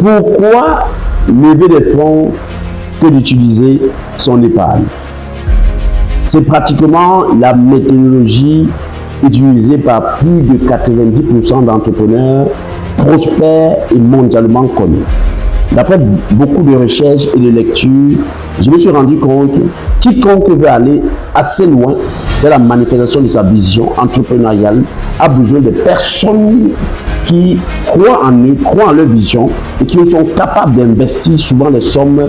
Pourquoi lever des fonds que d'utiliser son épargne? C'est pratiquement la méthodologie utilisée par plus de 90% d'entrepreneurs prospères et mondialement connus. D'après beaucoup de recherches et de lectures, je me suis rendu compte que quiconque veut aller assez loin dans la manifestation de sa vision entrepreneuriale a besoin de personnes qui croient en eux, croient en leur vision et qui sont capables d'investir souvent des sommes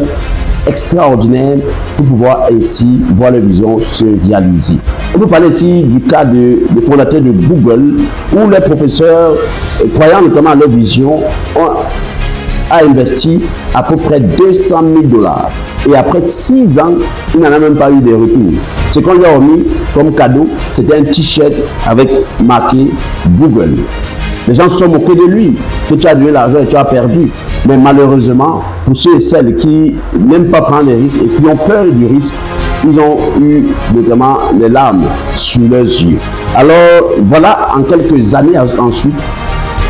extraordinaires pour pouvoir ainsi voir leur vision se réaliser. On peut parler ici du cas des fondateurs de Google où les professeurs, croyant notamment à leur vision, a investi à peu près 200 000 $. Et après 6 ans, il n'en a même pas eu de retour. Ce qu'on lui a remis comme cadeau, c'était un t-shirt avec marqué Google. Les gens se sont moqués de lui, que tu as donné l'argent et tu as perdu. Mais malheureusement, pour ceux et celles qui n'aiment pas prendre des risques et qui ont peur du risque, ils ont eu notamment les larmes sur leurs yeux. Alors voilà, en quelques années ensuite,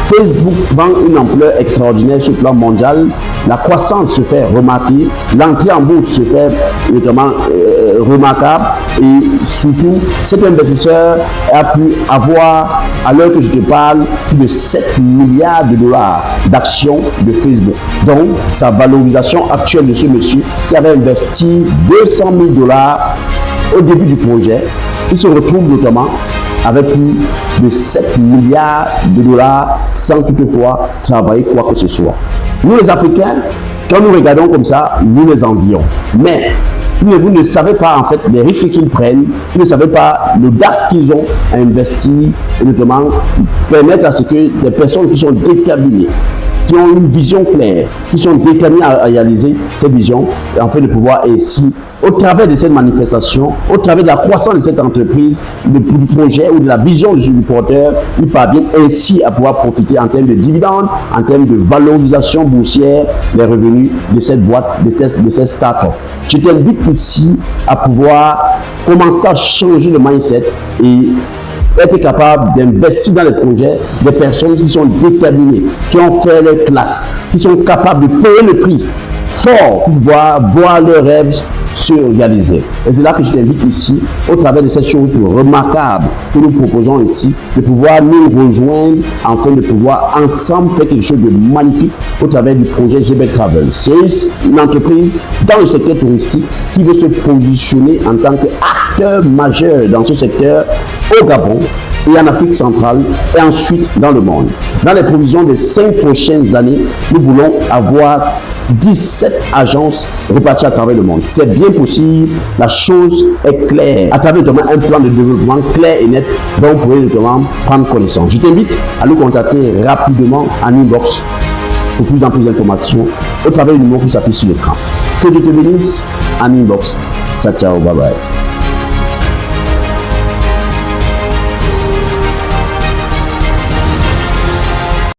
Facebook prend une ampleur extraordinaire sur le plan mondial, la croissance se fait remarquer, l'entrée en bourse se fait notamment remarquable et surtout cet investisseur a pu avoir, à l'heure que je te parle, plus de 7 milliards de dollars d'actions de Facebook. Donc sa valorisation actuelle de ce monsieur qui avait investi 200 000 $ au début du projet, il se retrouve notamment avec plus de 7 milliards de dollars sans toutefois travailler quoi que ce soit. Nous les Africains, quand nous regardons comme ça, nous les envions. Mais vous ne savez pas en fait les risques qu'ils prennent, vous ne savez pas l'audace qu'ils ont à investir et notamment permettre à ce que des personnes qui sont déterminées, qui ont une vision claire, qui sont déterminés à réaliser cette vision, afin de pouvoir ainsi, au travers de cette manifestation, au travers de la croissance de cette entreprise, du projet ou de la vision du porteur, il parvient ainsi à pouvoir profiter en termes de dividendes, en termes de valorisation boursière des revenus de cette boîte, de cette start-up. Je t'invite ici à pouvoir commencer à changer le mindset et être capable d'investir dans les projets des personnes qui sont déterminées, qui ont fait leur classe, qui sont capables de payer le prix fort pour voir leurs rêves se réaliser. Et c'est là que je t'invite ici, au travers de cette chose remarquable que nous proposons ici, de pouvoir nous rejoindre afin de pouvoir ensemble faire quelque chose de magnifique au travers du projet GB Travel. C'est une entreprise dans le secteur touristique qui veut se positionner en tant qu'acteur majeur dans ce secteur au Gabon et en Afrique centrale et ensuite dans le monde. Dans les prévisions des 5 prochaines années, nous voulons avoir 17 agences reparties à travers le monde. C'est bien possible, la chose est claire. À travers notamment un plan de développement clair et net dont vous pourrez notamment prendre connaissance. Je t'invite à nous contacter rapidement en inbox pour plus d'informations au travers du numéro qui s'affiche sur l'écran. Que Dieu te bénisse en inbox. Ciao, ciao, bye bye.